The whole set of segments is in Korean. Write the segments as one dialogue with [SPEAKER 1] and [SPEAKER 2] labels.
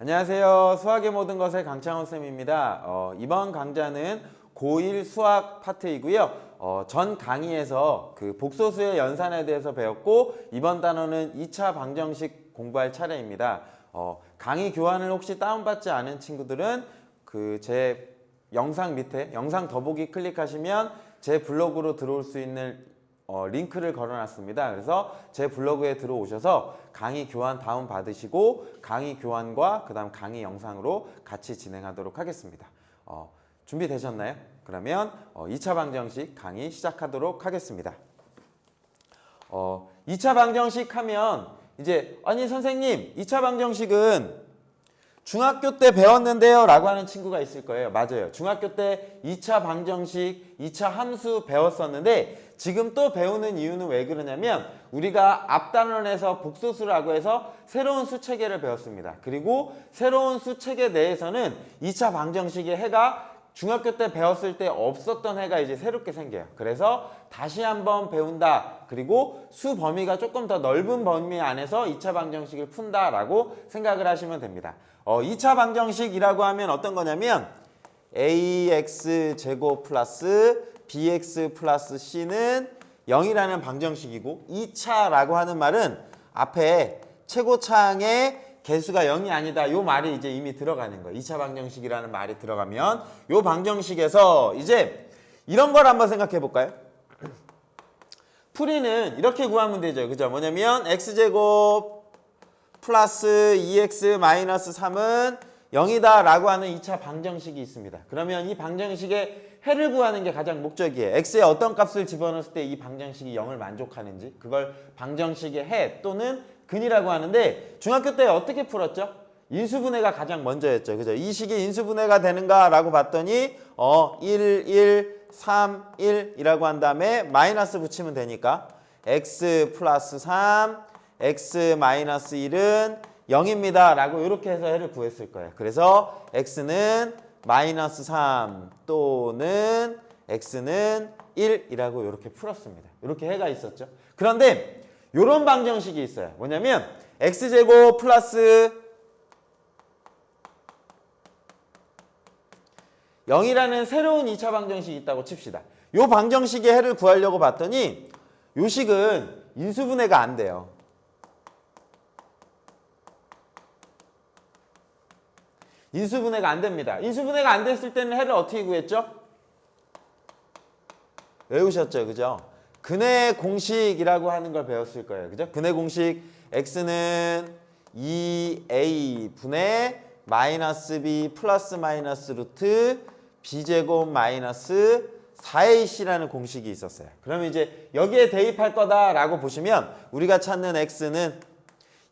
[SPEAKER 1] 안녕하세요. 수학의 모든 것의 강창원 쌤입니다. 이번 강좌는 고1 수학 파트이고요. 전 강의에서 그 복소수의 연산에 대해서 배웠고 이번 단어는 2차 방정식 공부할 차례입니다. 강의 교환을 혹시 다운받지 않은 친구들은 그 제 영상 밑에 영상 더보기 클릭하시면 제 블로그로 들어올 수 있는 링크를 걸어놨습니다. 그래서 제 블로그에 들어오셔서 강의 교환 다운 받으시고 강의 교환과 그 다음 강의 영상으로 같이 진행하도록 하겠습니다. 준비되셨나요? 그러면 2차 방정식 강의 시작하도록 하겠습니다. 2차 방정식 하면 이제 아니 선생님 2차 방정식은 중학교 때 배웠는데요 라고 하는 친구가 있을 거예요. 맞아요. 중학교 때 2차 방정식, 2차 함수 배웠었는데 지금 또 배우는 이유는 왜 그러냐면 우리가 앞단원에서 복소수라고 해서 새로운 수체계를 배웠습니다. 그리고 새로운 수체계 내에서는 2차 방정식의 해가 중학교 때 배웠을 때 없었던 해가 이제 새롭게 생겨요. 그래서 다시 한번 배운다. 그리고 수 범위가 조금 더 넓은 범위 안에서 2차 방정식을 푼다라고 생각을 하시면 됩니다. 2차 방정식이라고 하면 어떤 거냐면 ax제곱 플러스 bx 플러스 c는 0이라는 방정식이고 2차라고 하는 말은 앞에 최고차항의 개수가 0이 아니다. 이 말이 이제 이미 들어가는 거예요. 2차 방정식이라는 말이 들어가면 이 방정식에서 이제 이런 걸 한번 생각해 볼까요? 풀이는 이렇게 구하면 되죠. 그죠? 뭐냐면 x제곱 플러스 2x 마이너스 3은 0이다 라고 하는 2차 방정식이 있습니다. 그러면 이 방정식의 해를 구하는 게 가장 목적이에요. x에 어떤 값을 집어넣었을 때 이 방정식이 0을 만족하는지 그걸 방정식의 해 또는 근이라고 하는데 중학교 때 어떻게 풀었죠? 인수분해가 가장 먼저였죠. 그죠? 이 식이 인수분해가 되는가 라고 봤더니 1, 1, 3, 1이라고 한 다음에 마이너스 붙이면 되니까 x 플러스 3, x 마이너스 1은 0입니다 라고 이렇게 해서 해를 구했을 거예요. 그래서 x는 마이너스 3 또는 x는 1이라고 이렇게 풀었습니다. 이렇게 해가 있었죠. 그런데 이런 방정식이 있어요. 뭐냐면 x제곱 플러스 0이라는 새로운 2차 방정식이 있다고 칩시다. 이 방정식의 해를 구하려고 봤더니 이 식은 인수분해가 안 돼요. 인수분해가 안 됩니다. 인수분해가 안 됐을 때는 해를 어떻게 구했죠? 외우셨죠? 그죠? 근의 공식이라고 하는 걸 배웠을 거예요. 그죠? 근의 공식 x는 2a 분의 마이너스 b 플러스 마이너스 루트 b제곱 마이너스 4ac라는 공식이 있었어요. 그러면 이제 여기에 대입할 거다라고 보시면 우리가 찾는 x는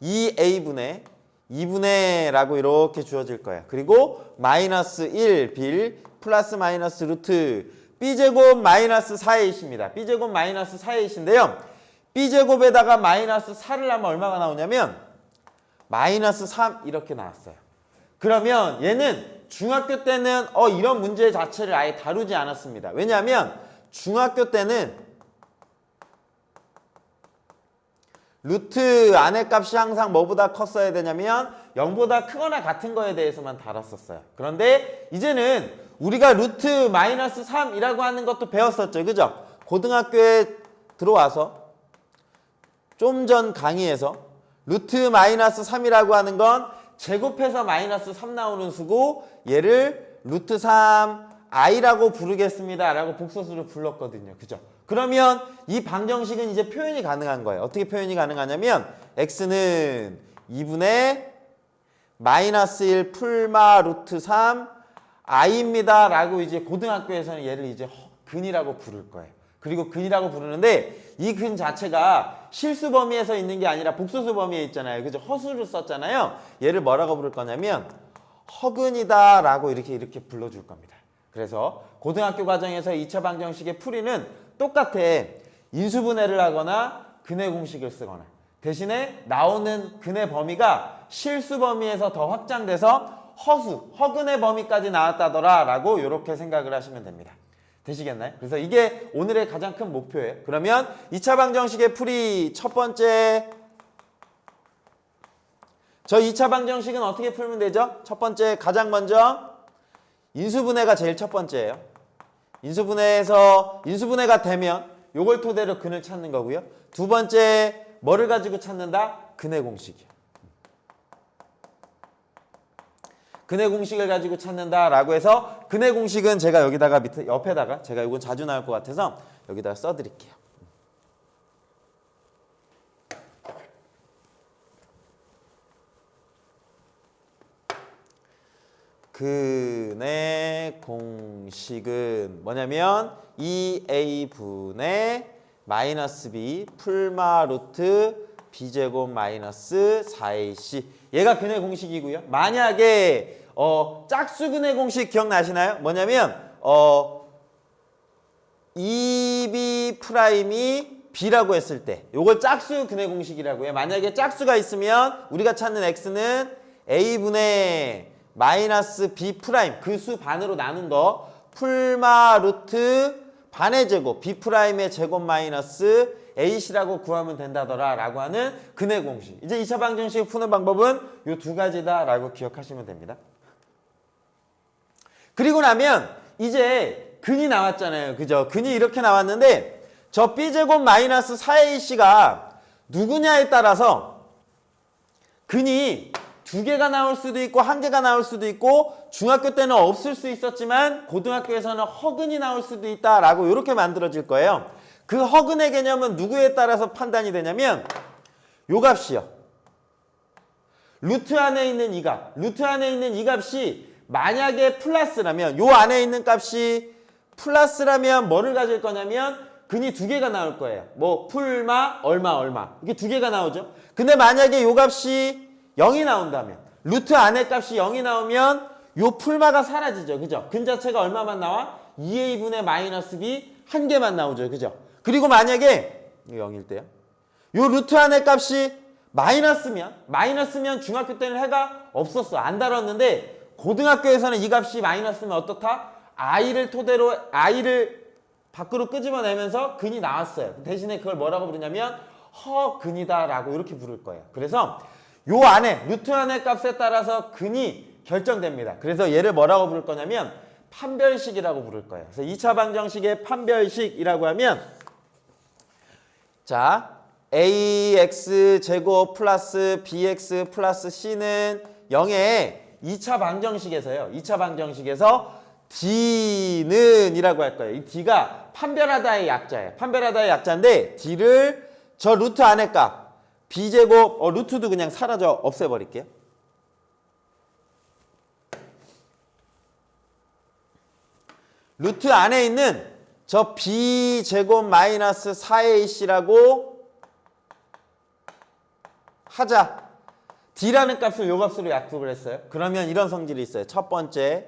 [SPEAKER 1] 2a 분의 2분의 라고 이렇게 주어질 거예요. 그리고 마이너스 1 빌 플러스 마이너스 루트 b제곱 마이너스 4ac입니다. b제곱 마이너스 4ac인데요. b제곱에다가 마이너스 4를 하면 얼마가 나오냐면 마이너스 3 이렇게 나왔어요. 그러면 얘는 중학교 때는 이런 문제 자체를 아예 다루지 않았습니다. 왜냐하면 중학교 때는 루트 안의 값이 항상 뭐보다 컸어야 되냐면 0보다 크거나 같은 거에 대해서만 다뤘었어요. 그런데 이제는 우리가 루트 마이너스 3이라고 하는 것도 배웠었죠. 그죠? 고등학교에 들어와서 좀 전 강의에서 루트 마이너스 3이라고 하는 건 제곱해서 마이너스 3 나오는 수고 얘를 루트 3 i라고 부르겠습니다 라고 복소수로 불렀거든요. 그죠? 그러면 이 방정식은 이제 표현이 가능한 거예요. 어떻게 표현이 가능하냐면 x는 2분의 마이너스 1 풀마 루트 3 i입니다 라고 이제 고등학교에서는 얘를 이제 근이라고 부를 거예요. 그리고 근이라고 부르는데 이 근 자체가 실수 범위에서 있는 게 아니라 복소수 범위에 있잖아요. 그죠? 허수를 썼잖아요. 얘를 뭐라고 부를 거냐면 허근이다 라고 이렇게 불러줄 겁니다. 그래서 고등학교 과정에서 2차 방정식의 풀이는 똑같아. 인수분해를 하거나 근의 공식을 쓰거나 대신에 나오는 근의 범위가 실수 범위에서 더 확장돼서 허근의 범위까지 나왔다더라 라고 이렇게 생각을 하시면 됩니다. 되시겠나요? 그래서 이게 오늘의 가장 큰 목표예요. 그러면 2차 방정식의 풀이 첫 번째 저 2차 방정식은 어떻게 풀면 되죠? 첫 번째 가장 먼저 인수분해가 제일 첫 번째예요. 인수분해가 되면 요걸 토대로 근을 찾는 거고요. 두 번째 뭐를 가지고 찾는다? 근의 공식이요. 근의 공식을 가지고 찾는다라고 해서 근의 공식은 제가 여기다가 밑에 옆에다가 제가 이건 자주 나올 것 같아서 여기다가 써드릴게요. 근의 공식은 뭐냐면 2a분의 마이너스 b 풀마 루트 b제곱 마이너스 4ac 얘가 근의 공식이고요. 만약에 짝수근의 공식 기억나시나요? 뭐냐면 2b 프라임이 b라고 했을 때 요걸 짝수 근의 공식이라고 해요. 만약에 짝수가 있으면 우리가 찾는 x는 a분의 마이너스 b 프라임 그 수 반으로 나눈 거 풀마 루트 반의 제곱 b 프라임의 제곱 마이너스 ac라고 구하면 된다더라 라고 하는 근의 공식. 이제 2차 방정식 푸는 방법은 요 두 가지다 라고 기억하시면 됩니다. 그리고 나면 이제 근이 나왔잖아요. 그죠? 근이 이렇게 나왔는데 저 b제곱 마이너스 4ac가 누구냐에 따라서 근이 두 개가 나올 수도 있고 한 개가 나올 수도 있고 중학교 때는 없을 수 있었지만 고등학교에서는 허근이 나올 수도 있다라고 이렇게 만들어질 거예요. 그 허근의 개념은 누구에 따라서 판단이 되냐면 요 값이요. 루트 안에 있는 이 값. 루트 안에 있는 이 값이 만약에 플러스라면 요 안에 있는 값이 플러스라면 뭐를 가질 거냐면 근이 두 개가 나올 거예요. 뭐 풀마 얼마 이게 두 개가 나오죠. 근데 만약에 요 값이 0이 나온다면 루트 안의 값이 0이 나오면 요 풀마가 사라지죠. 그죠? 근 자체가 얼마만 나와? 2a분의 마이너스 b 한 개만 나오죠. 그죠? 그리고 만약에 0일 때요. 요 루트 안의 값이 마이너스면 중학교 때는 해가 없었어. 안 다뤘는데 고등학교에서는 이 값이 마이너스면 어떻다? i를 밖으로 끄집어내면서 근이 나왔어요. 대신에 그걸 뭐라고 부르냐면 허근이다라고 이렇게 부를 거예요. 그래서 요 안에 루트 안의 값에 따라서 근이 결정됩니다. 그래서 얘를 뭐라고 부를 거냐면 판별식이라고 부를 거예요. 그래서 2차 방정식의 판별식이라고 하면 자 ax 제곱 플러스 bx 플러스 c는 0에 2차 방정식에서요. 2차 방정식에서 d는 이라고 할 거예요. 이 d가 판별하다의 약자예요. 판별하다의 약자인데 d를 저 루트 안의 값 b제곱 루트도 그냥 사라져 없애버릴게요. 루트 안에 있는 저 b제곱 마이너스 4ac라고 하자. d라는 값을 요 값으로 약속을 했어요. 그러면 이런 성질이 있어요. 첫 번째,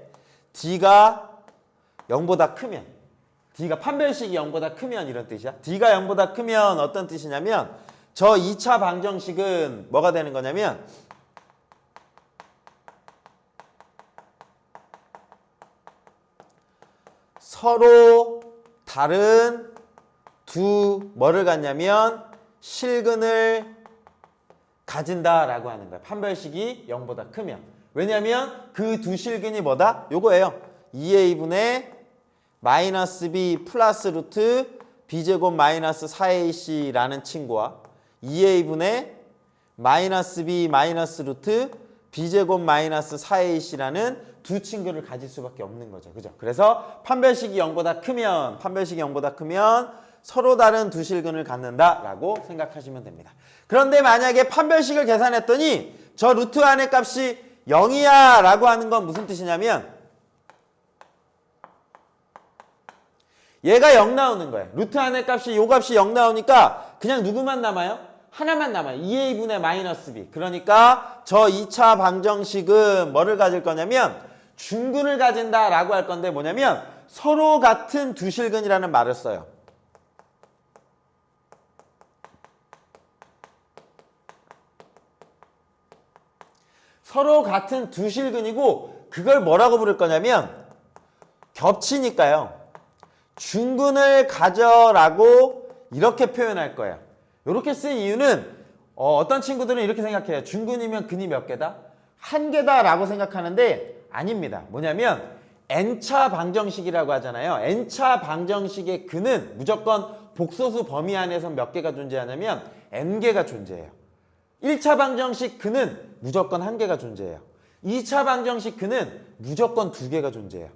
[SPEAKER 1] d가 0보다 크면 d가 판별식이 0보다 크면 이런 뜻이야. d가 0보다 크면 어떤 뜻이냐면 저 2차 방정식은 뭐가 되는 거냐면 서로 다른 두 뭐를 갖냐면 실근을 가진다라고 하는 거야. 판별식이 0보다 크면. 왜냐하면 그 두 실근이 뭐다? 요거예요. 2a분의 마이너스 b 플러스 루트 b제곱 마이너스 4ac라는 친구와 2a분의 마이너스 b 마이너스 루트 b제곱 마이너스 4ac라는 두 친구를 가질 수밖에 없는 거죠. 그죠? 그래서 판별식이 0보다 크면 서로 다른 두 실근을 갖는다라고 생각하시면 됩니다. 그런데 만약에 판별식을 계산했더니 저 루트 안의 값이 0이야 라고 하는 건 무슨 뜻이냐면 얘가 0 나오는 거예요. 루트 안의 값이 요 값이 0 나오니까 그냥 누구만 남아요? 하나만 남아요. 2a분의 마이너스 b. 그러니까 저 2차 방정식은 뭐를 가질 거냐면 중근을 가진다라고 할 건데 뭐냐면 서로 같은 두 실근이라는 말을 써요. 서로 같은 두 실근이고 그걸 뭐라고 부를 거냐면 겹치니까요. 중근을 가져라고 이렇게 표현할 거예요. 이렇게 쓴 이유는 어떤 친구들은 이렇게 생각해요. 중근이면 근이 몇 개다? 한 개다라고 생각하는데 아닙니다. 뭐냐면 n차 방정식이라고 하잖아요. n차 방정식의 근은 무조건 복소수 범위 안에서 몇 개가 존재하냐면 n개가 존재해요. 1차 방정식 근은 무조건 한 개가 존재해요. 2차 방정식 근은 무조건 두 개가 존재해요.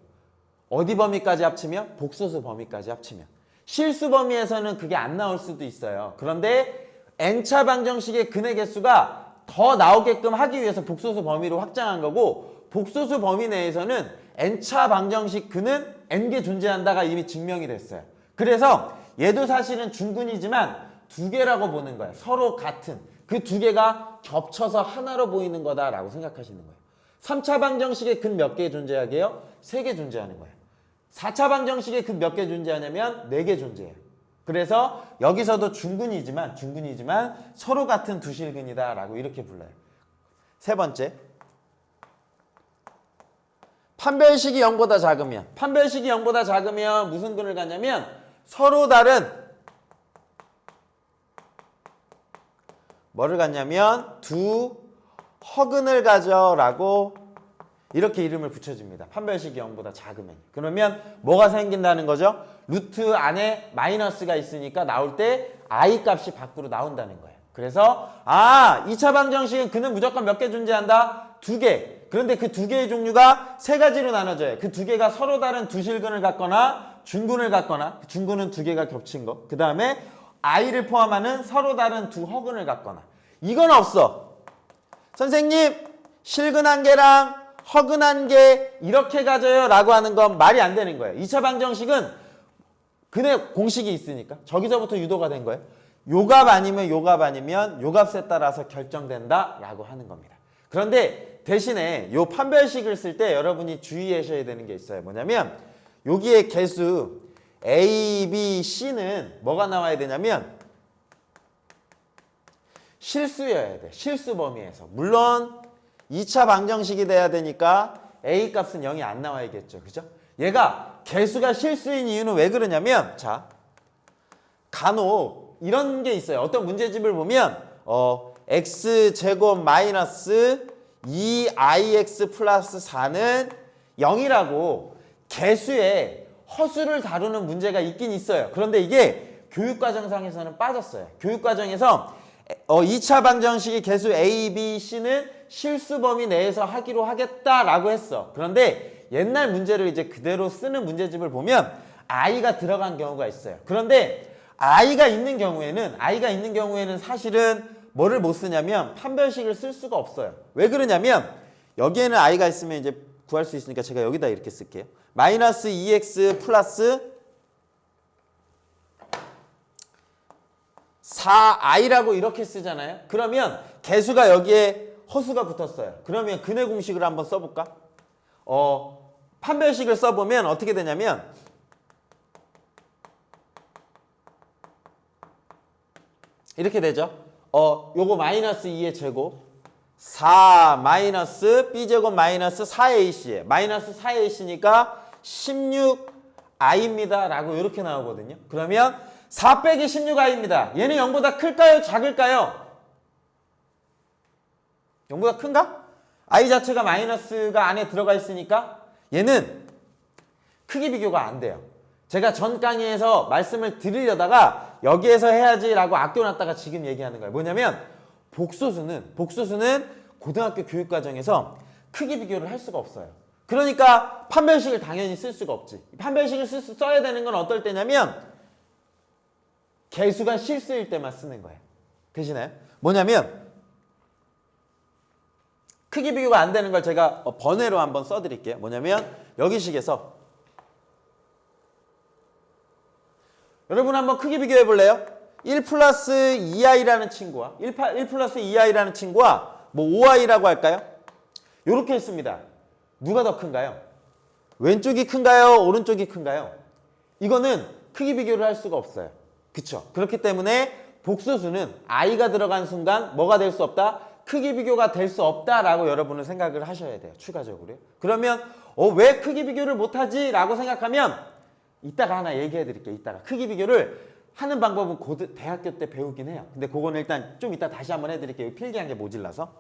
[SPEAKER 1] 어디 범위까지 합치면? 복소수 범위까지 합치면. 실수 범위에서는 그게 안 나올 수도 있어요. 그런데 n차 방정식의 근의 개수가 더 나오게끔 하기 위해서 복소수 범위로 확장한 거고, 복소수 범위 내에서는 n차 방정식 근은 n개 존재한다가 이미 증명이 됐어요. 그래서 얘도 사실은 중근이지만 두 개라고 보는 거예요. 서로 같은. 그 두 개가 겹쳐서 하나로 보이는 거다라고 생각하시는 거예요. 3차 방정식의 근 몇 개 존재하게 해요? 3개 존재하는 거예요. 4차 방정식의 근 몇 개 존재하냐면 4개 존재해요. 그래서 여기서도 중근이지만 서로 같은 두실근이다라고 이렇게 불러요. 세 번째. 판별식이 0보다 작으면, 판별식이 0보다 작으면 무슨 근을 갖냐면 서로 다른 뭐를 갖냐면 두 허근을 가져라고 이렇게 이름을 붙여줍니다. 판별식이 0보다 작으면. 그러면 뭐가 생긴다는 거죠? 루트 안에 마이너스가 있으니까 나올 때 i 값이 밖으로 나온다는 거예요. 그래서 2차 방정식은 근은 무조건 몇 개 존재한다? 2개. 그런데 그 2개의 종류가 3가지로 나눠져요. 그 2개가 서로 다른 두실근을 갖거나 중근을 갖거나, 중근은 2개가 겹친 거. 그 다음에 i를 포함하는 서로 다른 두 허근을 갖거나. 이건 없어. 선생님, 실근 한 개랑 허근 한 개 이렇게 가져요 라고 하는 건 말이 안 되는 거예요. 2차 방정식은 근의 공식이 있으니까 저기서부터 유도가 된 거예요. 요값 아니면 요값 아니면 요값에 따라서 결정된다 라고 하는 겁니다. 그런데 대신에 요 판별식을 쓸 때 여러분이 주의하셔야 되는 게 있어요. 뭐냐면 여기에 개수 A, B, C는 뭐가 나와야 되냐면 실수여야 돼. 실수 범위에서. 물론 2차 방정식이 돼야 되니까 A 값은 0이 안 나와야겠죠. 그죠? 얘가 개수가 실수인 이유는 왜 그러냐면, 자, 간혹 이런 게 있어요. 어떤 문제집을 보면 x제곱 마이너스 2ix 플러스 4는 0이라고 개수의 허수를 다루는 문제가 있긴 있어요. 그런데 이게 교육과정상에서는 빠졌어요. 교육과정에서 2차 방정식의 개수 A, B, C는 실수 범위 내에서 하기로 하겠다라고 했어. 그런데 옛날 문제를 이제 그대로 쓰는 문제집을 보면 i가 들어간 경우가 있어요. 그런데 i가 있는 경우에는 사실은 뭐를 못 쓰냐면 판별식을 쓸 수가 없어요. 왜 그러냐면 여기에는 i가 있으면 이제 구할 수 있으니까 제가 여기다 이렇게 쓸게요. 마이너스 2x 플러스 4i라고 이렇게 쓰잖아요. 그러면 개수가 여기에 허수가 붙었어요. 그러면 근의 공식을 한번 써볼까? 판별식을 써보면 어떻게 되냐면 이렇게 되죠. 요거 마이너스 2의 제곱 4 마이너스 b제곱 마이너스 4ac 마이너스 4ac니까 16i입니다 라고 이렇게 나오거든요. 그러면 4 빼기 16i입니다. 얘는 0보다 클까요? 작을까요? 0보다 큰가? i 자체가 마이너스가 안에 들어가 있으니까 얘는 크기 비교가 안 돼요. 제가 전 강의에서 말씀을 드리려다가 여기에서 해야지 라고 아껴놨다가 지금 얘기하는 거예요. 뭐냐면 복소수는 고등학교 교육과정에서 크기 비교를 할 수가 없어요. 그러니까 판별식을 당연히 쓸 수가 없지. 판별식을 써야 되는 건 어떨 때냐면 개수가 실수일 때만 쓰는 거예요. 되시나요? 뭐냐면 크기 비교가 안 되는 걸 제가 번외로 한번 써드릴게요. 뭐냐면 여기 식에서 여러분 한번 크기 비교해 볼래요? 1 플러스 2i라는 친구와 1 플러스 2i라는 친구와 뭐 5i라고 할까요? 이렇게 했습니다. 누가 더 큰가요? 왼쪽이 큰가요? 오른쪽이 큰가요? 이거는 크기 비교를 할 수가 없어요. 그쵸? 그렇기 때문에 복소수는 i가 들어간 순간 뭐가 될 수 없다? 크기 비교가 될 수 없다라고 여러분은 생각을 하셔야 돼요. 추가적으로요. 그러면 왜 크기 비교를 못하지? 라고 생각하면 이따가 하나 얘기해 드릴게요. 이따가 크기 비교를 하는 방법은 대학교 때 배우긴 해요. 근데 그거는 일단 좀 이따 다시 한번 해드릴게요. 필기한 게 모질라서.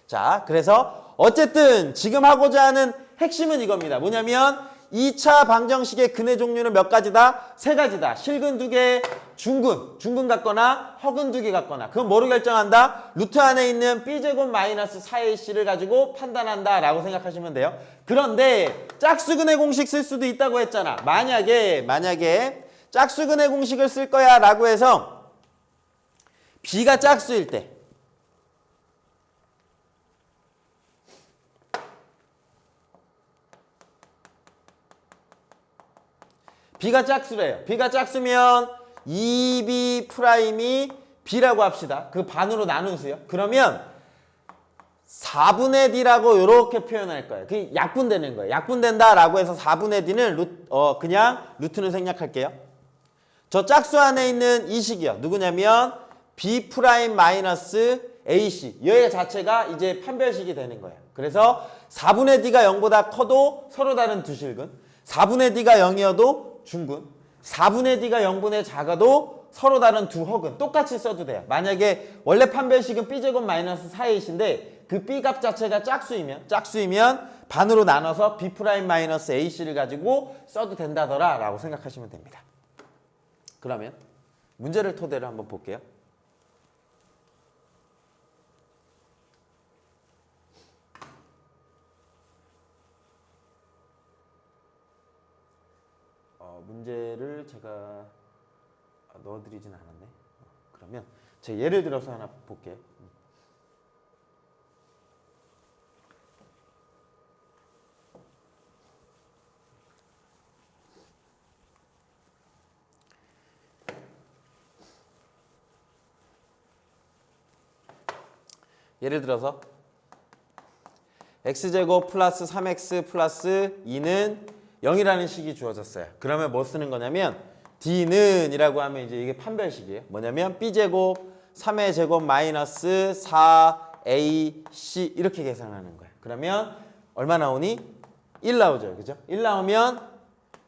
[SPEAKER 1] 자, 그래서 어쨌든 지금 하고자 하는 핵심은 이겁니다. 뭐냐면 2차 방정식의 근의 종류는 몇 가지다? 3가지다. 실근 2개, 중근 같거나 허근 2개 같거나. 그건 뭐로 결정한다? 루트 안에 있는 b제곱 마이너스 4ac를 가지고 판단한다 라고 생각하시면 돼요. 그런데 짝수근의 공식 쓸 수도 있다고 했잖아. 만약에 짝수근의 공식을 쓸 거야 라고 해서 b가 짝수일 때 b가 짝수래요. b가 짝수면 2b 프라임이 b라고 합시다. 그 반으로 나눈 수요. 그러면 4분의 d라고 이렇게 표현할 거예요. 그게 약분되는 거예요. 약분된다라고 해서 4분의 d는 그냥 루트는 생략할게요. 저 짝수 안에 있는 이 식이요. 누구냐면 b 프라임 마이너스 ac. 얘 자체가 이제 판별식이 되는 거예요. 그래서 4분의 d가 0보다 커도 서로 다른 두 실근. 4분의 d가 0이어도 중근. 4분의 d가 0분의 작아도 서로 다른 두 허근. 똑같이 써도 돼요. 만약에 원래 판별식은 b제곱 마이너스 4ac인데 그 b 값 자체가 짝수이면 반으로 나눠서 b 프라임 마이너스 ac를 가지고 써도 된다더라 라고 생각하시면 됩니다. 그러면 문제를 토대로 한번 볼게요. 문제를 제가 넣어드리진 않았네. 그러면 제가 예를 들어서 하나 볼게요. 예를 들어서 x제곱 플러스 3x 플러스 2는 0이라는 식이 주어졌어요. 그러면 뭐 쓰는 거냐면 d는 이라고 하면 이제 이게 판별식이에요. 뭐냐면 b제곱 3의 제곱 마이너스 4ac 이렇게 계산하는 거예요. 그러면 얼마 나오니? 1 나오죠. 그죠? 1 나오면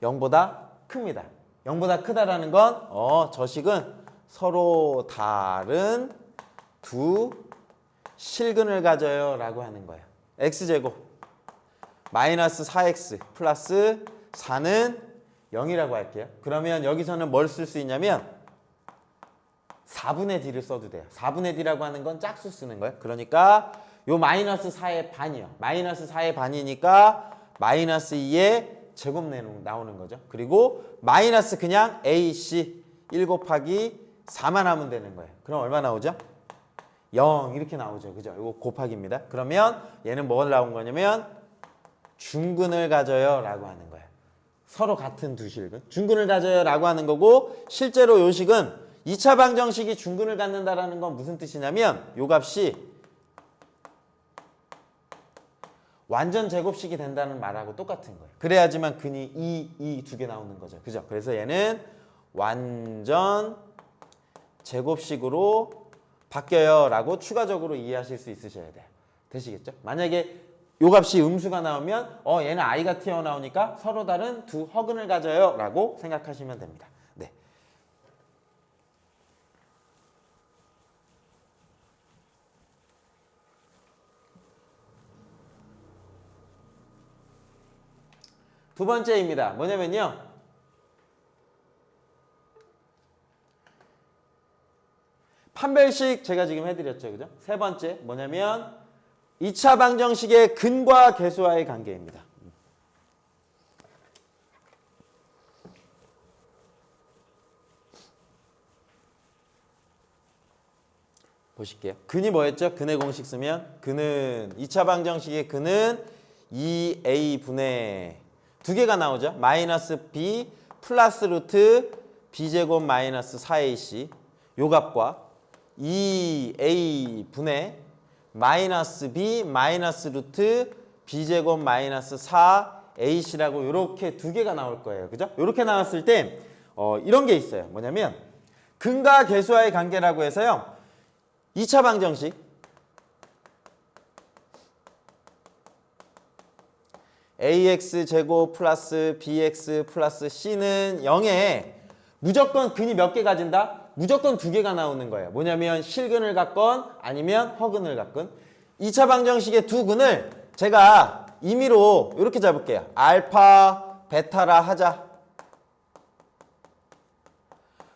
[SPEAKER 1] 0보다 큽니다. 0보다 크다라는 건 저 식은 서로 다른 두 실근을 가져요 라고 하는 거예요. x제곱 마이너스 4x 플러스 4는 0이라고 할게요. 그러면 여기서는 뭘 쓸 수 있냐면 4분의 d를 써도 돼요. 4분의 d라고 하는 건 짝수 쓰는 거예요. 그러니까 요 마이너스 4의 반이요. 마이너스 4의 반이니까 마이너스 2의 제곱 나오는 거죠. 그리고 마이너스 그냥 ac 1 곱하기 4만 하면 되는 거예요. 그럼 얼마 나오죠? 0 이렇게 나오죠. 그죠? 이거 곱하기입니다. 그러면 얘는 뭐 나온 거냐면 중근을 가져요 라고 하는 거예요. 서로 같은 두 실근. 중근을 가져요 라고 하는 거고 실제로 요 식은 2차 방정식이 중근을 갖는다라는 건 무슨 뜻이냐면 요 값이 완전 제곱식이 된다는 말하고 똑같은 거예요. 그래야지만 근이 이 두 개 나오는 거죠. 그죠? 그래서 얘는 완전 제곱식으로 바뀌어요 라고 추가적으로 이해하실 수 있으셔야 돼요. 되시겠죠? 만약에 요 값이 음수가 나오면 얘는 i가 튀어나오니까 서로 다른 두 허근을 가져요 라고 생각하시면 됩니다. 네. 두 번째입니다. 뭐냐면요. 판별식 제가 지금 해드렸죠. 그죠? 세 번째 뭐냐면 2차 방정식의 근과 계수와의 관계입니다. 보실게요. 근이 뭐였죠? 근의 공식 쓰면 근은 2차 방정식의 근은 2a분의 두 개가 나오죠. 마이너스 b 플러스 루트 b제곱 마이너스 4ac 요 값과 2a분의 마이너스 b 마이너스 루트 b제곱 마이너스 4ac라고 이렇게 두 개가 나올 거예요. 그죠? 이렇게 나왔을 때 이런 게 있어요. 뭐냐면 근과 계수와의 관계라고 해서요. 2차 방정식 ax 제곱 플러스 bx 플러스 c는 0에 무조건 근이 몇 개 가진다? 무조건 두 개가 나오는 거예요. 뭐냐면 실근을 갖건 아니면 허근을 갖건. 2차 방정식의 두 근을 제가 임의로 이렇게 잡을게요. 알파, 베타라 하자.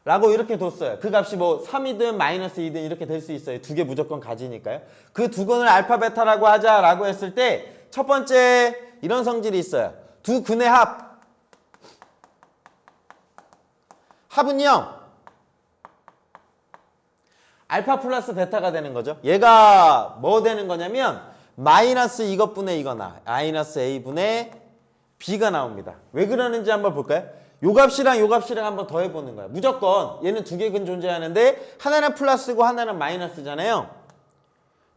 [SPEAKER 1] 라고 이렇게 뒀어요. 그 값이 뭐 3이든 마이너스 2든 이렇게 될 수 있어요. 두 개 무조건 가지니까요. 그 두 근을 알파, 베타라고 하자라고 했을 때 첫 번째 이런 성질이 있어요. 두 근의 합. 합은 0. 알파 플러스 베타가 되는 거죠. 얘가 뭐 되는 거냐면 마이너스 이것분의 이거나 마이너스 a분의 b가 나옵니다. 왜 그러는지 한번 볼까요? 요 값이랑 요 값이랑 한번 더 해보는 거야. 무조건 얘는 두 개 근 존재하는데 하나는 플러스고 하나는 마이너스잖아요.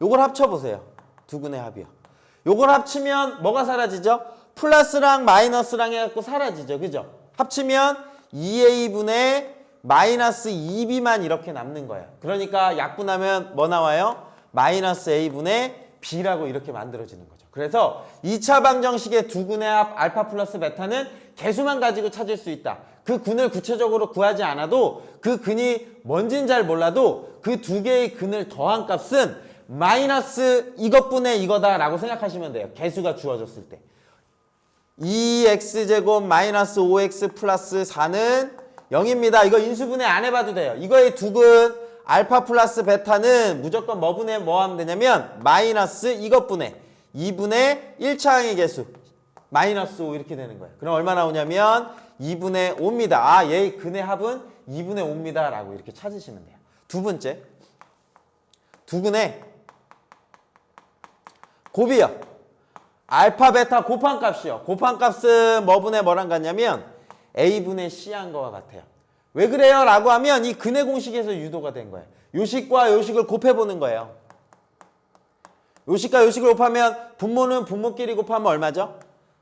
[SPEAKER 1] 요걸 합쳐보세요. 두 근의 합이요. 요걸 합치면 뭐가 사라지죠? 플러스랑 마이너스랑 해갖고 사라지죠. 그죠? 합치면 2a분의 마이너스 2b만 이렇게 남는 거예요. 그러니까 약분하면 뭐 나와요? 마이너스 a분의 b라고 이렇게 만들어지는 거죠. 그래서 2차 방정식의 두 근의 합 알파 플러스 베타는 개수만 가지고 찾을 수 있다. 그 근을 구체적으로 구하지 않아도 그 근이 뭔진 잘 몰라도 그 두 개의 근을 더한 값은 마이너스 이것분의 이거다라고 생각하시면 돼요. 개수가 주어졌을 때. 2x제곱 마이너스 5x 플러스 4는 0입니다. 이거 인수분해 안 해봐도 돼요. 이거의 두 근 알파 플러스 베타는 무조건 뭐 분의 뭐 하면 되냐면 마이너스 이것분의 2분의 1차항의 개수 마이너스 5 이렇게 되는 거예요. 그럼 얼마 나오냐면 2분의 5입니다. 아, 얘의 근의 합은 2분의 5입니다. 라고 이렇게 찾으시면 돼요. 두 번째, 두 근의 곱이요. 알파, 베타 곱한값이요. 곱한값은 뭐분의 뭐랑 같냐면 a분의 c한 거와 같아요. 왜 그래요? 라고 하면 이 근의 공식에서 유도가 된 거예요. 요식과 요식을 곱해보는 거예요. 요식과 요식을 곱하면 분모는 분모끼리 곱하면 얼마죠?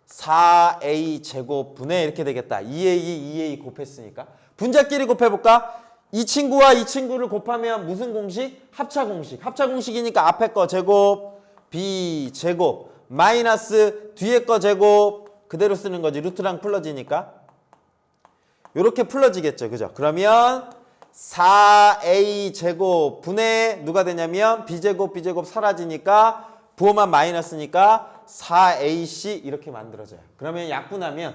[SPEAKER 1] 4a 제곱분의 이렇게 되겠다. 2a 곱했으니까. 분자끼리 곱해볼까? 이 친구와 이 친구를 곱하면 무슨 공식? 합차 공식. 합차 공식이니까 앞에 거 제곱, b 제곱, 마이너스 뒤에 거 제곱 그대로 쓰는 거지. 루트랑 풀러지니까. 이렇게 풀러지겠죠. 그죠? 그러면 4a 제곱 분의 누가 되냐면 b제곱 b제곱 사라지니까 부호만 마이너스니까 4ac 이렇게 만들어져요. 그러면 약분하면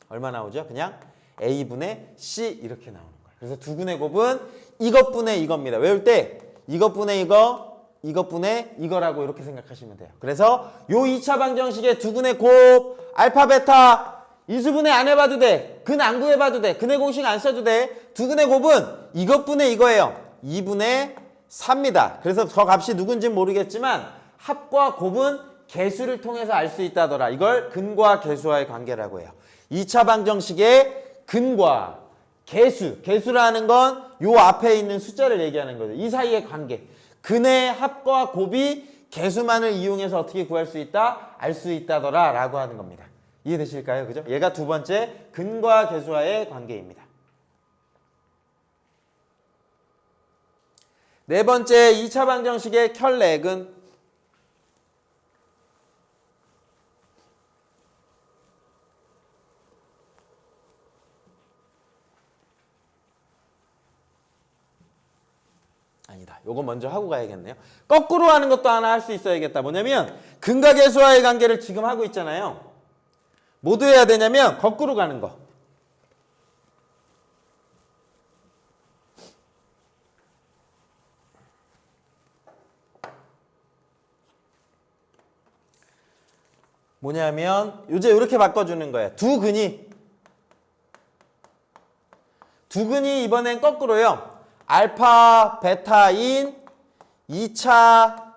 [SPEAKER 1] 얼마 나오죠? 그냥 a분의 c 이렇게 나오는 거예요. 그래서 두 근의 곱은 이것분의 이겁니다. 외울 때 이것분의 이거 이것분의 이거라고 이렇게 생각하시면 돼요. 그래서 요 2차 방정식의 두 근의 곱 알파 베타 인수분해 안 해봐도 돼. 근 안 구해봐도 돼. 근의 공식 안 써도 돼. 두 근의 곱은 이것분의 이거예요. 2분의 4입니다. 그래서 저 값이 누군지는 모르겠지만 합과 곱은 개수를 통해서 알 수 있다더라. 이걸 근과 개수와의 관계라고 해요. 2차 방정식의 근과 개수. 개수라는 건 요 앞에 있는 숫자를 얘기하는 거죠. 이 사이의 관계. 근의 합과 곱이 개수만을 이용해서 어떻게 구할 수 있다? 알 수 있다더라 라고 하는 겁니다. 이해되실까요? 그죠? 얘가 두 번째 근과 개수와의 관계입니다. 네 번째 2차 방정식의 켤레근. 아니다. 요거 먼저 하고 가야겠네요. 거꾸로 하는 것도 하나 할 수 있어야겠다. 뭐냐면 근과 개수와의 관계를 지금 하고 있잖아요. 뭐도 해야 되냐면 거꾸로 가는 거. 뭐냐면 이제 이렇게 바꿔주는 거예요. 두 근이 이번엔 거꾸로요. 알파 베타인 2차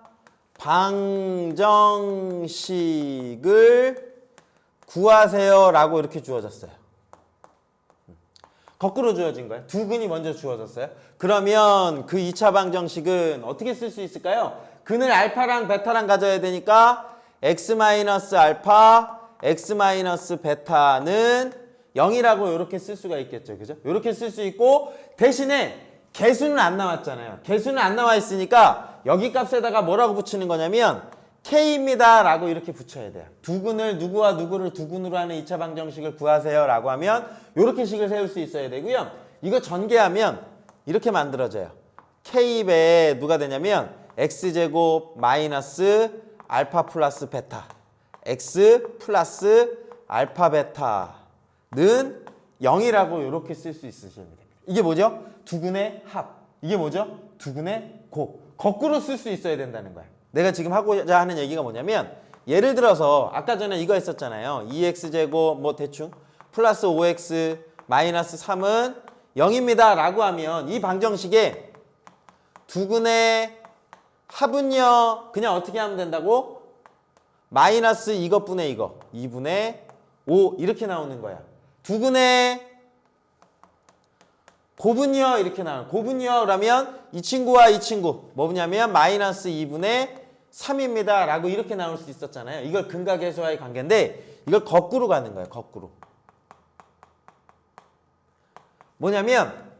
[SPEAKER 1] 방정식을 구하세요 라고 이렇게 주어졌어요. 거꾸로 주어진 거예요. 두 근이 먼저 주어졌어요. 그러면 그 2차 방정식은 어떻게 쓸 수 있을까요? 근을 알파랑 베타랑 가져야 되니까 x-알파, x-베타는 0이라고 이렇게 쓸 수가 있겠죠. 그죠? 이렇게 쓸 수 있고 대신에 개수는 안 나왔잖아요. 개수는 안 나와 있으니까 여기 값에다가 뭐라고 붙이는 거냐면 K입니다 라고 이렇게 붙여야 돼요. 두 근을 누구와 누구를 두 근으로 하는 2차 방정식을 구하세요 라고 하면 이렇게 식을 세울 수 있어야 되고요. 이거 전개하면 이렇게 만들어져요. K배 누가 되냐면 X제곱 마이너스 알파 플러스 베타 X 플러스 알파 베타는 0이라고 이렇게 쓸 수 있으시면 됩니다. 이게 뭐죠? 두근의 합. 이게 뭐죠? 두근의 곱. 거꾸로 쓸 수 있어야 된다는 거야. 내가 지금 하고자 하는 얘기가 뭐냐면 예를 들어서 아까 전에 이거 했었잖아요. 2x제곱 뭐 대충 플러스 5x 마이너스 3은 0입니다 라고 하면 이 방정식에 두근의 합은요 그냥 어떻게 하면 된다고? 마이너스 이것분의 이거 2분의 5 이렇게 나오는 거야. 두근의 곱은요 이렇게 나와요. 곱은요 그러면 이 친구와 이 친구 뭐냐면 마이너스 2분의 3입니다 라고 이렇게 나올 수 있었잖아요. 이걸 근각계수와의 관계인데 이걸 거꾸로 가는 거예요. 거꾸로. 뭐냐면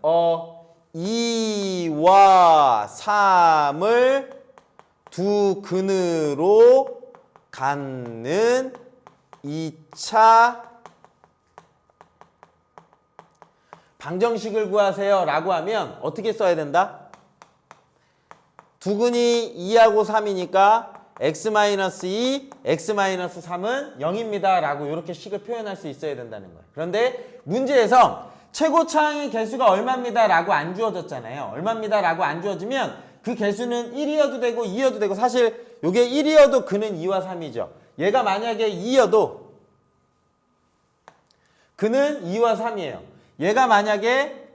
[SPEAKER 1] 2와 3을 두 근으로 갖는 2차 방정식을 구하세요 라고 하면 어떻게 써야 된다? 두근이 2하고 3이니까 x-2, x-3은 0입니다 라고 이렇게 식을 표현할 수 있어야 된다는 거예요. 그런데 문제에서 최고차항의 개수가 얼마입니다 라고 안 주어졌잖아요. 얼마입니다 라고 안 주어지면 그 개수는 1이어도 되고 2여도 되고 사실 이게 1이어도 그는 2와 3이죠. 얘가 만약에 2여도 그는 2와 3이에요. 얘가 만약에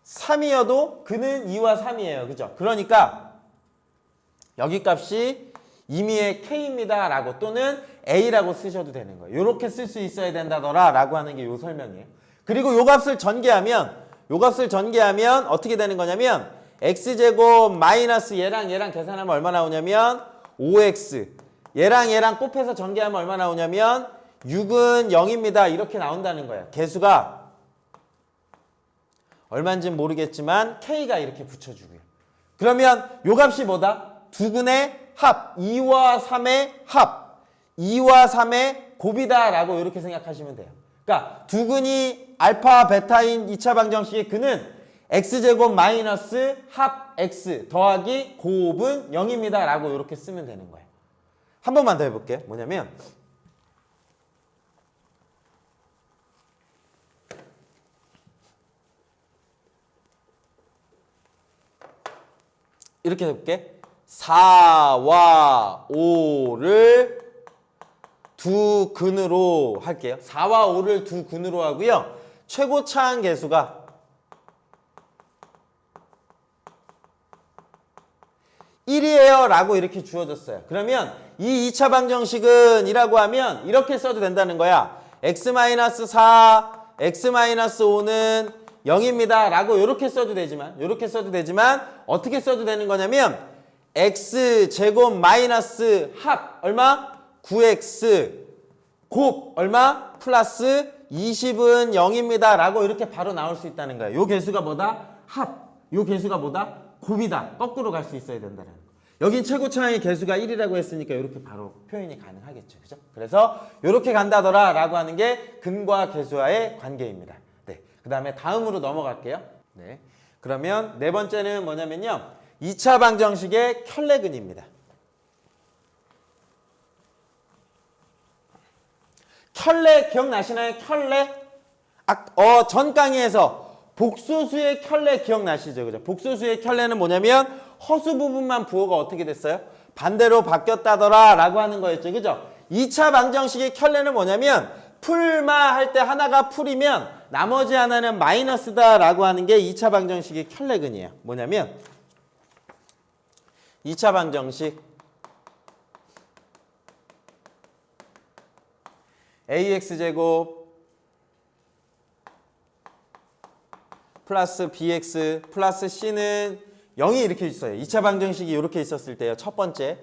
[SPEAKER 1] 3이어도 그는 2와 3이에요. 그죠? 그러니까 여기 값이 임의의 K입니다 라고 또는 A라고 쓰셔도 되는 거예요. 이렇게 쓸 수 있어야 된다더라 라고 하는 게 요 설명이에요. 그리고 요 값을 전개하면 어떻게 되는 거냐면 X제곱 마이너스 얘랑 계산하면 얼마 나오냐면 5X 얘랑 곱해서 전개하면 얼마 나오냐면 6은 0입니다 이렇게 나온다는 거예요. 개수가 얼마인지는 모르겠지만 K가 이렇게 붙여주고요. 그러면 요 값이 뭐다? 두근의 합, 2와 3의 합, 2와 3의 곱이다 라고 이렇게 생각하시면 돼요. 그러니까 두근이 알파 베타인 2차 방정식의 근은 x제곱 마이너스 합 x 더하기 곱은 0입니다 라고 이렇게 쓰면 되는 거예요. 한 번만 더 해볼게요. 뭐냐면 이렇게 해볼게. 4와 5를 두 근으로 할게요. 4와 5를 두 근으로 하고요. 최고차항 계수가 1이에요 라고 이렇게 주어졌어요. 그러면 이 2차 방정식은 이라고 하면 이렇게 써도 된다는 거야. x-4, x-5는 0입니다 라고 이렇게 써도 되지만 어떻게 써도 되는 거냐면 x제곱 마이너스 합 얼마? 9x 곱 얼마? 플러스 20은 0입니다 라고 이렇게 바로 나올 수 있다는 거예요. 요 개수가 뭐다? 합. 요 개수가 뭐다? 곱이다. 거꾸로 갈 수 있어야 된다는 거. 여긴 최고차항의 개수가 1이라고 했으니까 이렇게 바로 표현이 가능하겠죠. 그죠? 그래서 이렇게 간다더라 라고 하는 게 근과 개수와의 관계입니다. 네. 그 다음에 다음으로 넘어갈게요. 네. 그러면 네 번째는 뭐냐면요. 2차 방정식의 켤레근입니다. 켤레 기억나시나요? 켤레? 전 강의에서 복소수의 켤레 기억나시죠? 그죠? 복소수의 켤레는 뭐냐면 허수 부분만 부호가 어떻게 됐어요? 반대로 바뀌었다더라 라고 하는 거였죠. 그죠? 2차 방정식의 켤레는 뭐냐면 풀마 할 때 하나가 풀이면 나머지 하나는 마이너스다 라고 하는 게 2차 방정식의 켤레근이에요. 뭐냐면 2차 방정식 ax제곱 플러스 bx 플러스 c는 0이 이렇게 있어요. 2차 방정식이 이렇게 있었을 때요. 첫 번째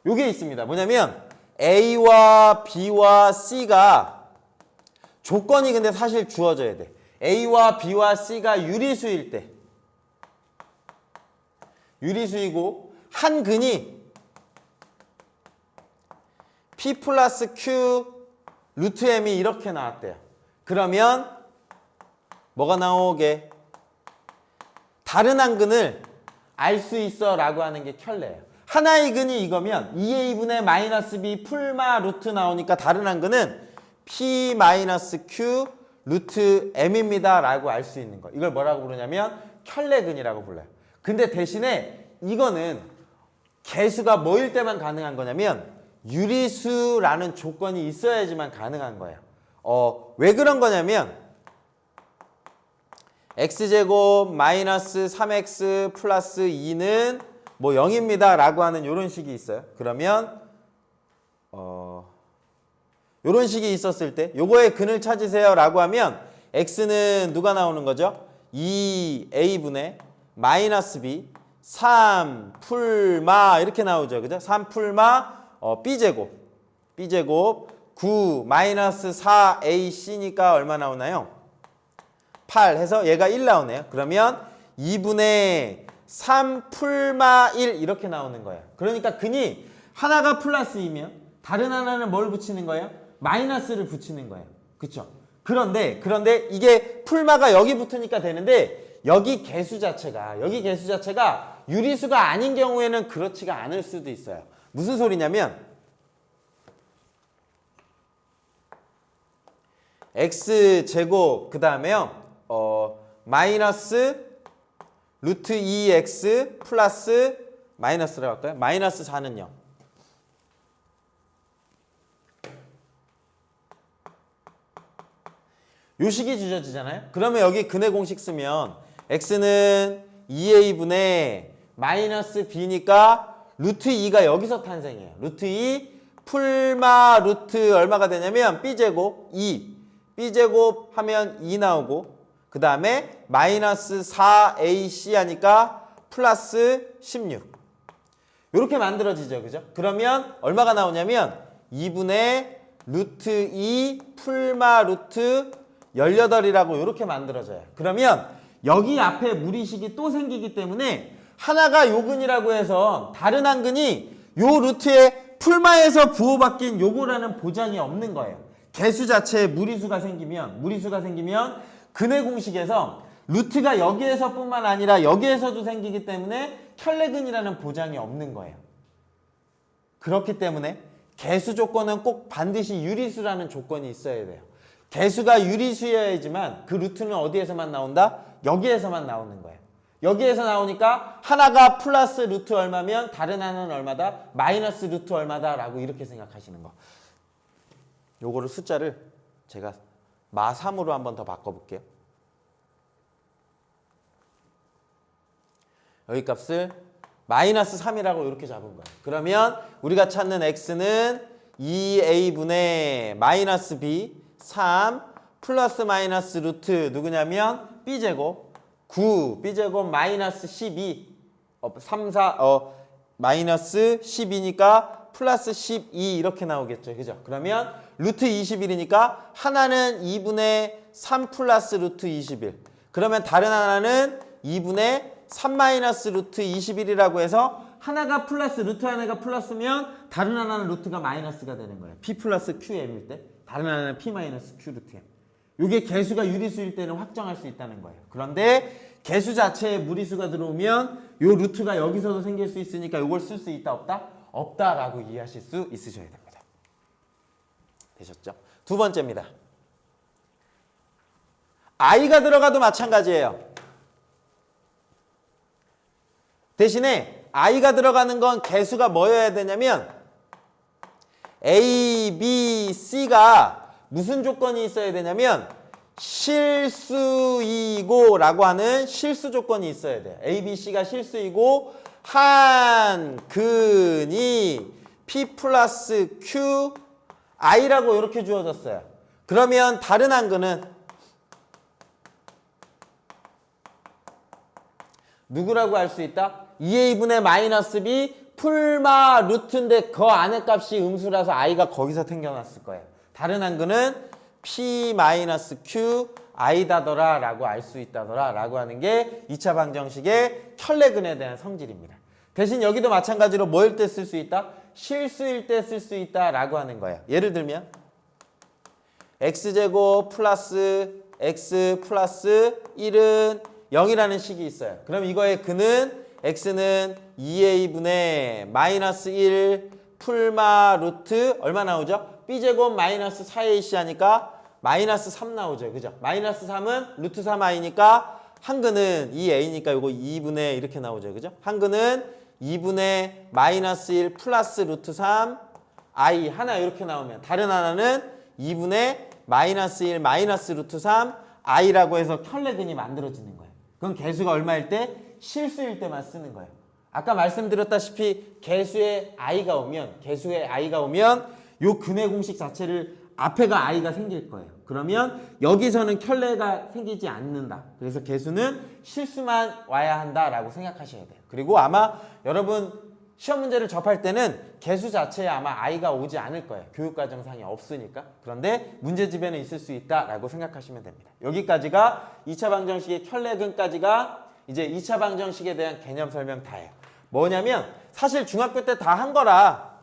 [SPEAKER 1] 요게 있습니다. 뭐냐면 a와 b와 c가 조건이 근데 사실 주어져야 돼. a와 b와 c가 유리수일 때 유리수이고 한 근이 p 플러스 q 루트 m이 이렇게 나왔대요. 그러면 뭐가 나오게? 다른 한 근을 알 수 있어 라고 하는 게 켤레예요. 하나의 근이 이거면 2a분의 마이너스 b 풀마 루트 나오니까 다른 한 근은 p 마이너스 q 루트 m입니다 라고 알 수 있는 거. 이걸 뭐라고 부르냐면 켤레근이라고 불러요. 근데 대신에 이거는 개수가 뭐일 때만 가능한 거냐면 유리수라는 조건이 있어야지만 가능한 거예요. 왜 그런 거냐면 x제곱 마이너스 3x 플러스 2는 뭐 0입니다 라고 하는 이런 식이 있어요. 그러면 이런 식이 있었을 때 요거의 근을 찾으세요 라고 하면 x는 누가 나오는 거죠? 2a분의 마이너스 b 3 풀마 이렇게 나오죠. 그죠? 3 풀마 b제곱 9 마이너스 4ac니까 얼마 나오나요? 8 해서 얘가 1 나오네요. 그러면 2분의 3 풀마 1 이렇게 나오는 거예요. 그러니까 근이 하나가 플러스 2면 다른 하나는 뭘 붙이는 거예요? 마이너스를 붙이는 거예요. 그쵸? 그런데 이게 풀마가 여기 붙으니까 되는데 여기 개수 자체가 유리수가 아닌 경우에는 그렇지가 않을 수도 있어요. 무슨 소리냐면 x제곱 그 다음에요 마이너스 루트 2x 플러스 마이너스라고 할까요? 마이너스 4는요 요 식이 주어지잖아요. 그러면 여기 근의 공식 쓰면 x는 2a분의 마이너스 b니까 루트 2가 여기서 탄생해요. 루트 2 풀마 루트 얼마가 되냐면 b제곱 2 b제곱 하면 2 나오고 그 다음에 마이너스 4ac 하니까 플러스 16 이렇게 만들어지죠. 그죠? 그러면 얼마가 나오냐면 2분의 루트 2 풀마 루트 18이라고 이렇게 만들어져요. 그러면 여기 앞에 무리식이 또 생기기 때문에 하나가 요 근이라고 해서 다른 한 근이 요 루트에 풀마에서 부호바뀐 요거라는 보장이 없는 거예요. 개수 자체에 무리수가 생기면 근의 공식에서 루트가 여기에서뿐만 아니라 여기에서도 생기기 때문에 켤레근이라는 보장이 없는 거예요. 그렇기 때문에 개수 조건은 꼭 반드시 유리수라는 조건이 있어야 돼요. 개수가 유리수여야지만 그 루트는 어디에서만 나온다? 여기에서만 나오는 거예요. 여기에서 나오니까 하나가 플러스 루트 얼마면 다른 하나는 얼마다? 마이너스 루트 얼마다 라고 이렇게 생각하시는 거. 요거를 숫자를 제가 마3으로 한번 더 바꿔볼게요. 여기 값을 마이너스 3이라고 이렇게 잡은 거예요. 그러면 우리가 찾는 x는 2a분의 마이너스 b 3 플러스 마이너스 루트 누구냐면 b제곱 9 b제곱 마이너스 12 마이너스 12니까 플러스 12 이렇게 나오겠죠. 그죠? 그러면 루트 21이니까 하나는 2분의 3 플러스 루트 21 그러면 다른 하나는 2분의 3 마이너스 루트 21이라고 해서 하나가 플러스 루트 하나가 플러스면 다른 하나는 루트가 마이너스가 되는 거예요. p 플러스 qm일 때 다른 하나는 p 마이너스 q 루트 m. 이게 개수가 유리수일 때는 확정할 수 있다는 거예요. 그런데 개수 자체에 무리수가 들어오면 요 루트가 여기서도 생길 수 있으니까 이걸 쓸 수 있다 없다? 없다라고 이해하실 수 있으셔야 됩니다. 되셨죠? 두 번째입니다. i가 들어가도 마찬가지예요. 대신에 i가 들어가는 건 개수가 뭐여야 되냐면 A, B, C가 무슨 조건이 있어야 되냐면 실수이고 라고 하는 실수 조건이 있어야 돼요. A, B, C가 실수이고 한 근이 P 플러스 Q I라고 이렇게 주어졌어요. 그러면 다른 한 근은 누구라고 할 수 있다? 2a분의 마이너스 b 풀마 루트인데 그 안에 값이 음수라서 i가 거기서 생겨났을 거예요. 다른 한 근은 p 마이너스 q i다더라 라고 알 수 있다더라 라고 하는 게 2차 방정식의 켤레근에 대한 성질입니다. 대신 여기도 마찬가지로 뭐일 때 쓸 수 있다? 실수일 때 쓸 수 있다 라고 하는 거예요. 예를 들면 x제곱 플러스 x 플러스 1은 0이라는 식이 있어요. 그럼 이거의 근은 x는 2a분의 마이너스 1 풀마 루트 얼마 나오죠? b제곱 마이너스 4ac 하니까 마이너스 3 나오죠. 그죠? 마이너스 3은 루트 3i니까 한근은 2a니까 요거 2분의 이렇게 나오죠. 그죠? 한근은 2분의 마이너스 1 플러스 루트 3 i 하나 이렇게 나오면 다른 하나는 2분의 마이너스 1 마이너스 루트 3 i라고 해서 켤레근이 만들어지는 거예요. 그건 개수가 얼마일 때? 실수일 때만 쓰는 거예요. 아까 말씀드렸다시피 개수의 i가 오면 요 근의 공식 자체를 앞에가 i가 생길 거예요. 그러면 여기서는 켤레가 생기지 않는다. 그래서 개수는 실수만 와야 한다라고 생각하셔야 돼요. 그리고 아마 여러분 시험 문제를 접할 때는 개수 자체에 아마 i가 오지 않을 거예요. 교육과정상에 없으니까. 그런데 문제집에는 있을 수 있다라고 생각하시면 됩니다. 여기까지가 2차 방정식의 켤레근까지가 이제 2차 방정식에 대한 개념 설명 다예요. 뭐냐면 사실 중학교 때 다 한 거라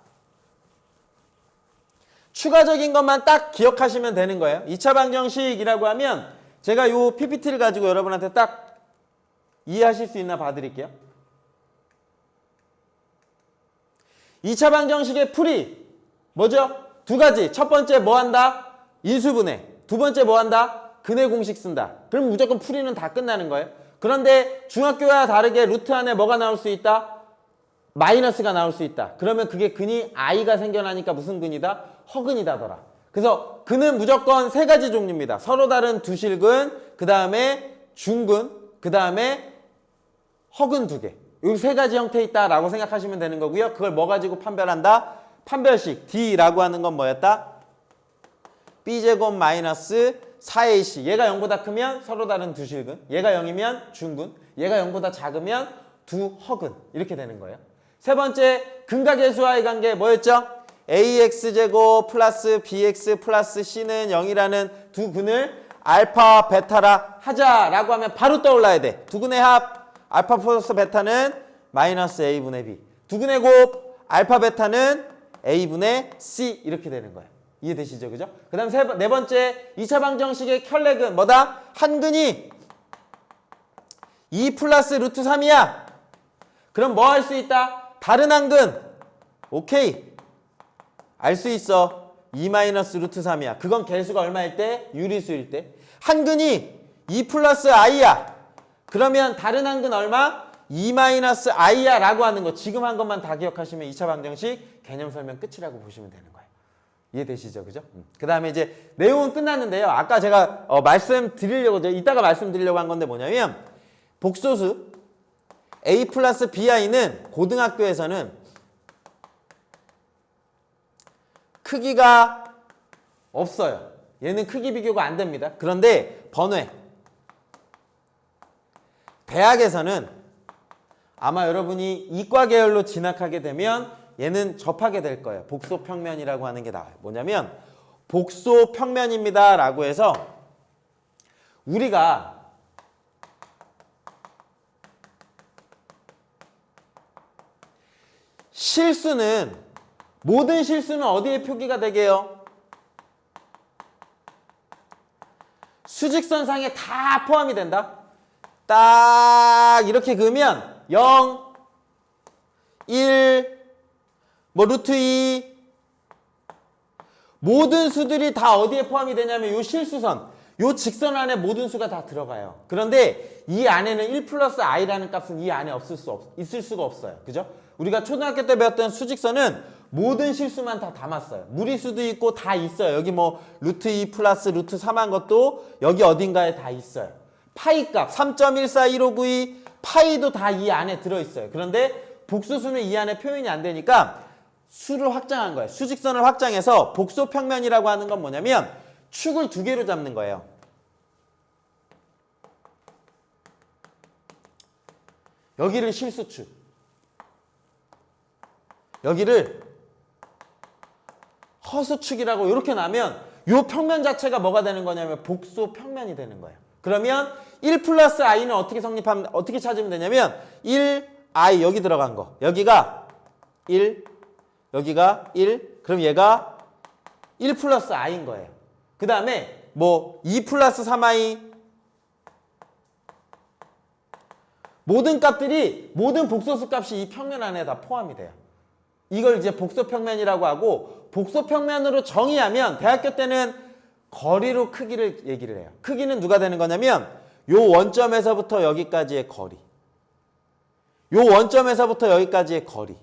[SPEAKER 1] 추가적인 것만 딱 기억하시면 되는 거예요. 2차 방정식이라고 하면 제가 요 PPT를 가지고 여러분한테 딱 이해하실 수 있나 봐드릴게요. 2차 방정식의 풀이 뭐죠? 두 가지. 첫 번째 뭐 한다? 인수분해. 두 번째 뭐 한다? 근의 공식 쓴다. 그럼 무조건 풀이는 다 끝나는 거예요. 그런데 중학교와 다르게 루트 안에 뭐가 나올 수 있다? 마이너스가 나올 수 있다. 그러면 그게 근이 i가 생겨나니까 무슨 근이다? 허근이다더라. 그래서 근은 무조건 세 가지 종류입니다. 서로 다른 두실근, 그 다음에 중근, 그 다음에 허근 두 개. 이 세 가지 형태 있다라고 생각하시면 되는 거고요. 그걸 뭐 가지고 판별한다? 판별식 D라고 하는 건 뭐였다? B제곱 마이너스 4AC. 얘가 0보다 크면 서로 다른 두실근, 얘가 0이면 중근, 얘가 0보다 작으면 두 허근. 이렇게 되는 거예요. 세 번째, 근과 계수와의 관계 뭐였죠? AX제곱 플러스 BX 플러스 C는 0이라는 두 근을 알파, 베타라 하자라고 하면 바로 떠올라야 돼. 두 근의 합, 알파 플러스 베타는 마이너스 A분의 B. 두 근의 곱, 알파, 베타는 A분의 C. 이렇게 되는 거예요. 이해되시죠? 그죠? 그 다음 네 번째, 2차 방정식의 켤레근 뭐다? 한 근이 2 플러스 루트 3이야. 그럼 뭐 할 수 있다? 다른 한 근. 오케이. 알 수 있어. 2 마이너스 루트 3이야. 그건 개수가 얼마일 때? 유리수일 때. 한 근이 2 플러스 i야. 그러면 다른 한 근 얼마? 2 마이너스 i야 라고 하는 거. 지금 한 것만 다 기억하시면 2차 방정식 개념 설명 끝이라고 보시면 되는 거예요. 이해되시죠? 그죠? 그 다음에 이제 내용은 끝났는데요. 아까 제가 이따가 말씀드리려고 한 건데 뭐냐면 복소수 a 플러스 bi는 고등학교에서는 크기가 없어요. 얘는 크기 비교가 안 됩니다. 그런데 번외 대학에서는 아마 여러분이 이과 계열로 진학하게 되면 얘는 접하게 될 거예요. 복소평면이라고 하는 게 나와요. 뭐냐면 복소평면입니다 라고 해서 우리가 모든 실수는 어디에 표기가 되게요? 수직선상에 다 포함이 된다. 딱 이렇게 그으면 0, 1, 뭐 루트 2 모든 수들이 다 어디에 포함이 되냐면 요 실수선, 요 직선 안에 모든 수가 다 들어가요. 그런데 이 안에는 1 플러스 i라는 값은 이 안에 있을 수가 없어요. 그죠? 우리가 초등학교 때 배웠던 수직선은 모든 실수만 다 담았어요. 무리수도 있고 다 있어요. 여기 뭐 루트 2 플러스 루트 3한 것도 여기 어딘가에 다 있어요. 파이 값 3.14159 파이도 다 이 안에 들어있어요. 그런데 복수수는 이 안에 표현이 안 되니까 수를 확장한 거예요. 수직선을 확장해서 복소평면이라고 하는 건 뭐냐면 축을 두 개로 잡는 거예요. 여기를 실수축, 여기를 허수축이라고 이렇게 나면 이 평면 자체가 뭐가 되는 거냐면 복소평면이 되는 거예요. 그러면 1 플러스 i는 어떻게 찾으면 되냐면 1i 여기 들어간 거, 여기가 1, 여기가 1, 그럼 얘가 1 플러스 i인 거예요. 그 다음에 뭐 2 플러스 3i 모든 값들이 모든 복소수 값이 이 평면 안에 다 포함이 돼요. 이걸 이제 복소평면이라고 하고 복소평면으로 정의하면 대학교 때는 거리로 크기를 얘기를 해요. 크기는 누가 되는 거냐면 요 원점에서부터 여기까지의 거리. 요 원점에서부터 여기까지의 거리.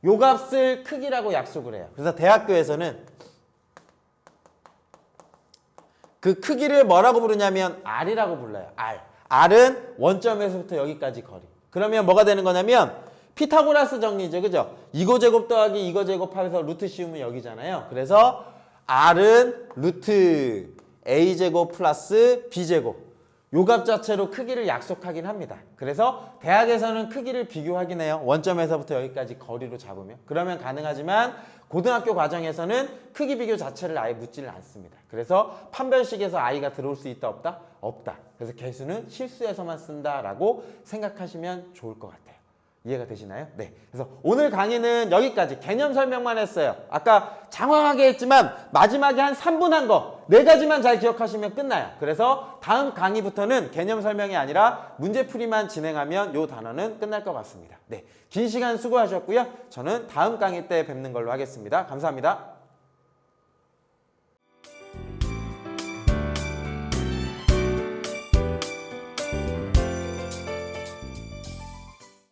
[SPEAKER 1] 요 값을 크기라고 약속을 해요. 그래서 대학교에서는 그 크기를 뭐라고 부르냐면 R이라고 불러요. R. R은 원점에서부터 여기까지 거리. 그러면 뭐가 되는 거냐면 피타고라스 정리죠. 그죠? 이거 제곱 더하기 이거 제곱하면서 루트 씌우면 여기잖아요. 그래서 R은 루트 A제곱 플러스 B제곱. 요 값 자체로 크기를 약속하긴 합니다. 그래서 대학에서는 크기를 비교하긴 해요. 원점에서부터 여기까지 거리로 잡으면. 그러면 가능하지만 고등학교 과정에서는 크기 비교 자체를 아예 묻지를 않습니다. 그래서 판별식에서 i가 들어올 수 있다 없다? 없다. 그래서 개수는 실수에서만 쓴다라고 생각하시면 좋을 것 같아요. 이해가 되시나요? 네. 그래서 오늘 강의는 여기까지 개념 설명만 했어요. 아까 장황하게 했지만 마지막에 한 3분 한 거 4가지만 잘 기억하시면 끝나요. 그래서 다음 강의부터는 개념 설명이 아니라 문제풀이만 진행하면 이 단어는 끝날 것 같습니다. 네. 긴 시간 수고하셨고요. 저는 다음 강의 때 뵙는 걸로 하겠습니다. 감사합니다.